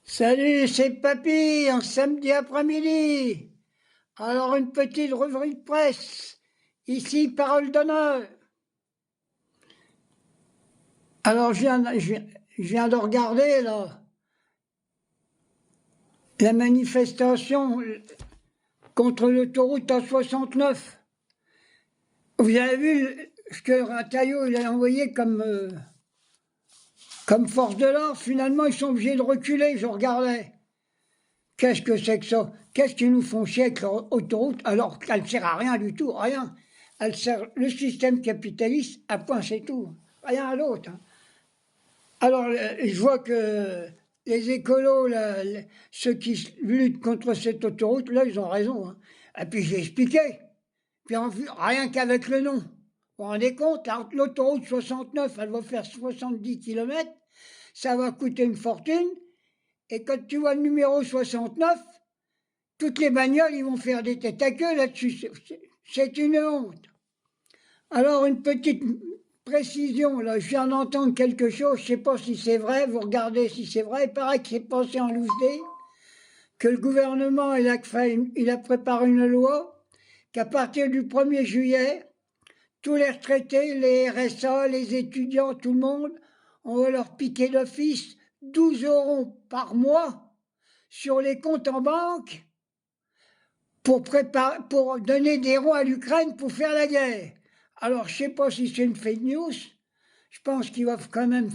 Salut, c'est Papy, un samedi après-midi. Alors, une petite revue de presse. Ici, parole d'honneur. Alors, je viens de regarder, là, la manifestation contre l'autoroute A69. Vous avez vu ce que Rataillot il a envoyé comme force de l'ordre? Finalement, ils sont obligés de reculer, je regardais. Qu'est-ce que c'est que ça? Qu'est-ce qu'ils nous font chier avec leur autoroute alors qu'elle ne sert à rien du tout, rien. Elle sert le système capitaliste à point, c'est tout. Rien à l'autre, hein. Alors, je vois que les écolos, là, ceux qui luttent contre cette autoroute, là, ils ont raison, hein. Et puis j'ai expliqué. Puis rien qu'avec le nom. Vous vous rendez compte, l'autoroute 69, elle va faire 70 kilomètres, ça va coûter une fortune. Et quand tu vois le numéro 69, toutes les bagnoles, ils vont faire des têtes à queue là-dessus. C'est une honte. Alors, une petite précision, là, je viens d'entendre quelque chose, je ne sais pas si c'est vrai, vous regardez si c'est vrai, il paraît que c'est passé en loose day, que le gouvernement, il a préparé une loi, qu'à partir du 1er juillet, tous les retraités, les RSA, les étudiants, tout le monde, on va leur piquer d'office 12 € par mois sur les comptes en banque pour donner des ronds à l'Ukraine pour faire la guerre. Alors, je ne sais pas si c'est une fake news. Je pense qu'ils doivent quand même.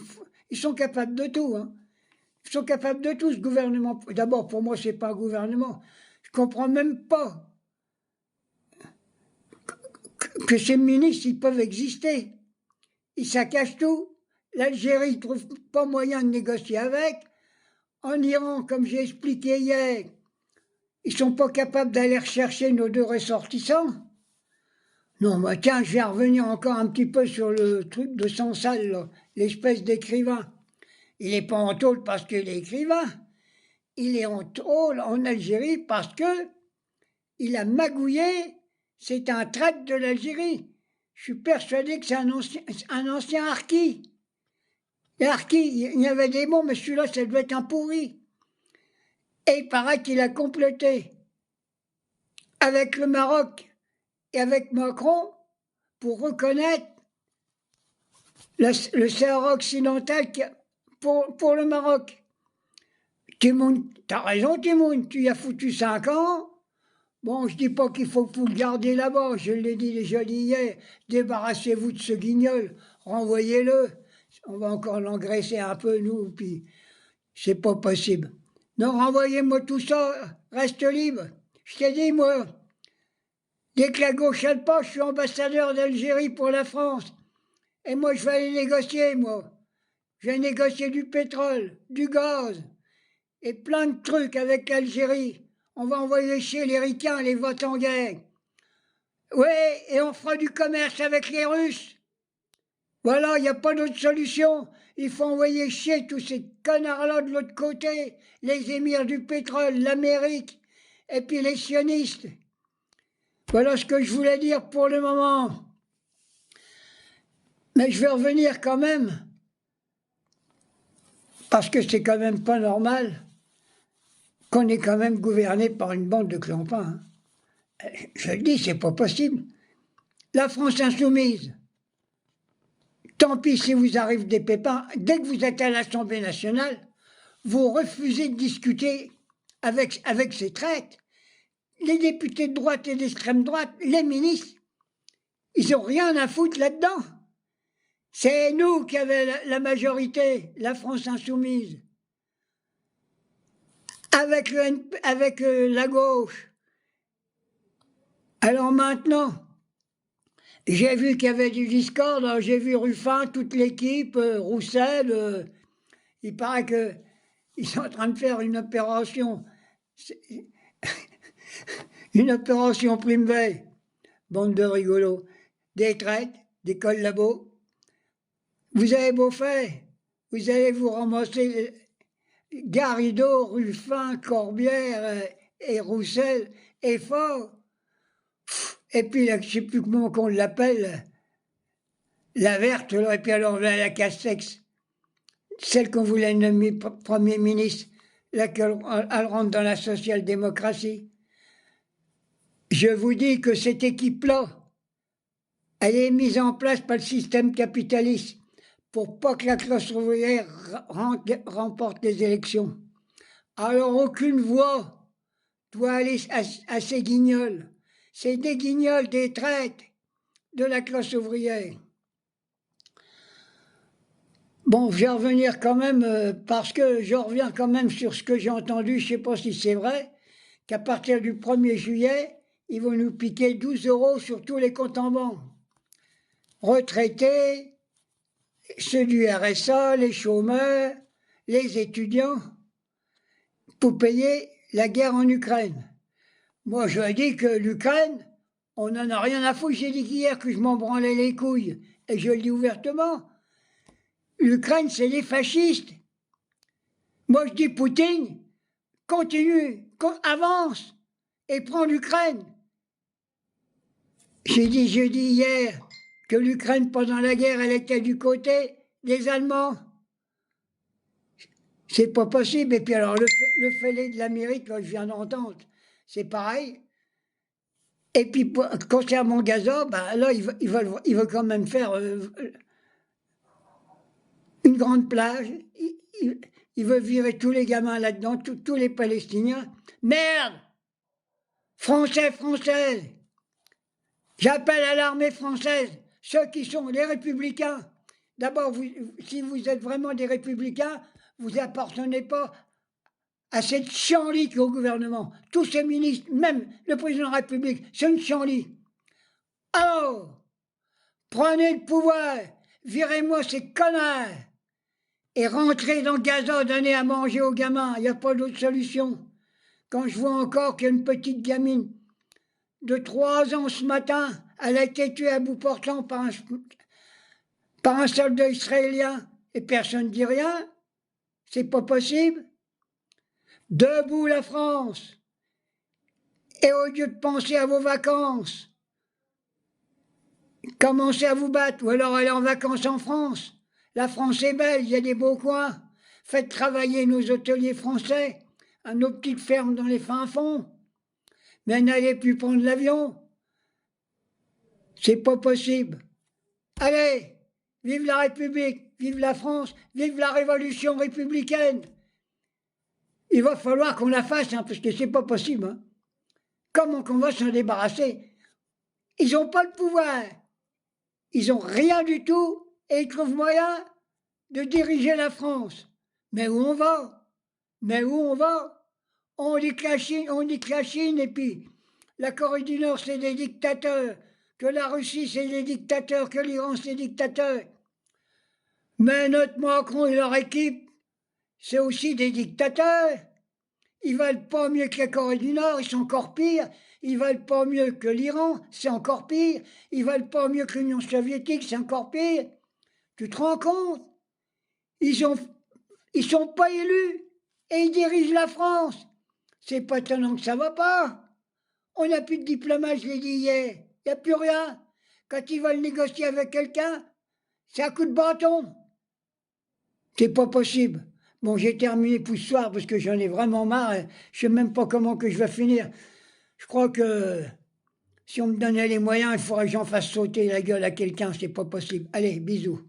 Ils sont capables de tout, hein. Ils sont capables de tout, ce gouvernement. D'abord, pour moi, c'est pas un gouvernement. Je comprends même pas que ces ministres, ils peuvent exister. Ils saccagent tout. L'Algérie ne trouve pas moyen de négocier avec. En Iran, comme j'ai expliqué hier, ils sont pas capables d'aller rechercher nos deux ressortissants. Non, bah tiens, je vais revenir encore un petit peu sur le truc de Sansal, l'espèce d'écrivain. Il n'est pas en tôle parce qu'il est écrivain. Il est en tôle en Algérie parce que il a magouillé. C'est un traître de l'Algérie. Je suis persuadé que c'est un ancien harki. Les harkis, il y avait des bons, mais celui-là, ça devait être un pourri. Et il paraît qu'il a complété avec le Maroc et avec Macron pour reconnaître le Sahara occidental pour le Maroc. Timoun, t'as raison Timoun, tu y as foutu 5 ans. Bon, je dis pas qu'il faut vous le garder là-bas, je l'ai dit déjà hier, débarrassez-vous de ce guignol, renvoyez-le. On va encore l'engraisser un peu, nous, puis c'est pas possible. Non, renvoyez-moi tout ça, reste libre. Je t'ai dit, moi, dès que la gauche a le pas, je suis ambassadeur d'Algérie pour la France. Et moi, je vais aller négocier, moi. Je vais négocier du pétrole, du gaz et plein de trucs avec l'Algérie. On va envoyer chez les ricains, les votes en guerre. Ouais, et on fera du commerce avec les Russes. Voilà, il n'y a pas d'autre solution. Il faut envoyer chier tous ces connards-là de l'autre côté, les émirs du pétrole, l'Amérique, et puis les sionistes. Voilà ce que je voulais dire pour le moment. Mais je vais revenir quand même, parce que c'est quand même pas normal qu'on est quand même gouverné par une bande de clampins, hein. Je le dis, c'est pas possible. La France insoumise, tant pis si vous arrive des pépins, dès que vous êtes à l'Assemblée nationale, vous refusez de discuter avec ces traites. Les députés de droite et d'extrême droite, les ministres, ils n'ont rien à foutre là-dedans. C'est nous qui avons la majorité, la France insoumise, avec la gauche. Alors maintenant, j'ai vu qu'il y avait du discorde, j'ai vu Ruffin, toute l'équipe, Roussel, il paraît qu'ils sont en train de faire une opération prime veille, bande de rigolos, des traites, des collabos. Vous avez beau faire, vous allez vous ramasser Garrido, Ruffin, Corbière et Roussel et Faure. Et puis, là, je ne sais plus comment on l'appelle, la verte, et puis alors la Castex, celle qu'on voulait nommer Premier ministre. laquelle elle rentre dans la social-démocratie. Je vous dis que cette équipe-là, elle est mise en place par le système capitaliste pour pas que la classe ouvrière remporte les élections. Alors aucune voix doit aller à ces guignols. C'est des guignols, des traites de la classe ouvrière. Bon, je vais revenir quand même, parce que je reviens quand même sur ce que j'ai entendu, je ne sais pas si c'est vrai, qu'à partir du 1er juillet, ils vont nous piquer 12 € sur tous les comptes en banque. Retraités, ceux du RSA, les chômeurs, les étudiants, pour payer la guerre en Ukraine. Moi, je dis que l'Ukraine, on n'en a rien à foutre. J'ai dit hier que je m'en branlais les couilles, et je le dis ouvertement. L'Ukraine, c'est les fascistes. Moi, je dis Poutine, continue, avance, et prends l'Ukraine. Je dis hier que l'Ukraine, pendant la guerre, elle était du côté des Allemands. C'est pas possible. Et puis alors, le fêlé de l'Amérique, je viens d'entendre, c'est pareil. Et puis, concernant Gaza, ben là, ils veulent quand même faire une grande plage. Ils veulent virer tous les gamins là-dedans, tous les Palestiniens. Merde! Français, Françaises! J'appelle à l'armée française, ceux qui sont les républicains. D'abord, si vous êtes vraiment des républicains, vous n'appartenez pas à cette chienlit qui est au gouvernement. Tous ces ministres, même le président de la République, c'est une chienlit. Alors, prenez le pouvoir, virez-moi ces connards et rentrez dans Gaza, donnez à manger aux gamins. Il n'y a pas d'autre solution. Quand je vois encore qu'il y a une petite gamine de 3 ans ce matin, elle a été tuée à bout portant par un soldat israélien et personne ne dit rien, c'est pas possible. Debout la France! Et au lieu de penser à vos vacances, commencez à vous battre, ou alors aller en vacances en France. La France est belle, il y a des beaux coins. Faites travailler nos hôteliers français à nos petites fermes dans les fins fonds. Mais n'allez plus prendre l'avion. C'est pas possible. Allez, vive la République, vive la France, vive la révolution républicaine. Il va falloir qu'on la fasse, parce que c'est pas possible. Hein. Comment qu'on va s'en débarrasser? Ils n'ont pas le pouvoir. Ils n'ont rien du tout et ils trouvent moyen de diriger la France. Mais où on va? Mais où on va? On dit que la Chine, et puis la Corée du Nord, c'est des dictateurs, que la Russie, c'est des dictateurs, que l'Iran, c'est des dictateurs. Mais notre Macron et leur équipe, c'est aussi des dictateurs. Ils valent pas mieux que la Corée du Nord, ils sont encore pires. Ils valent pas mieux que l'Iran, c'est encore pire. Ils valent pas mieux que l'Union soviétique, c'est encore pire. Tu te rends compte? Ils sont pas élus et ils dirigent la France. C'est pas étonnant que ça va pas. On n'a plus de diplomate, je l'ai dit hier. Il n'y a plus rien. Quand ils veulent négocier avec quelqu'un, c'est un coup de bâton. C'est pas possible. Bon, j'ai terminé pour ce soir parce que j'en ai vraiment marre. Je sais même pas comment que je vais finir. Je crois que si on me donnait les moyens, il faudrait que j'en fasse sauter la gueule à quelqu'un. C'est pas possible. Allez, bisous.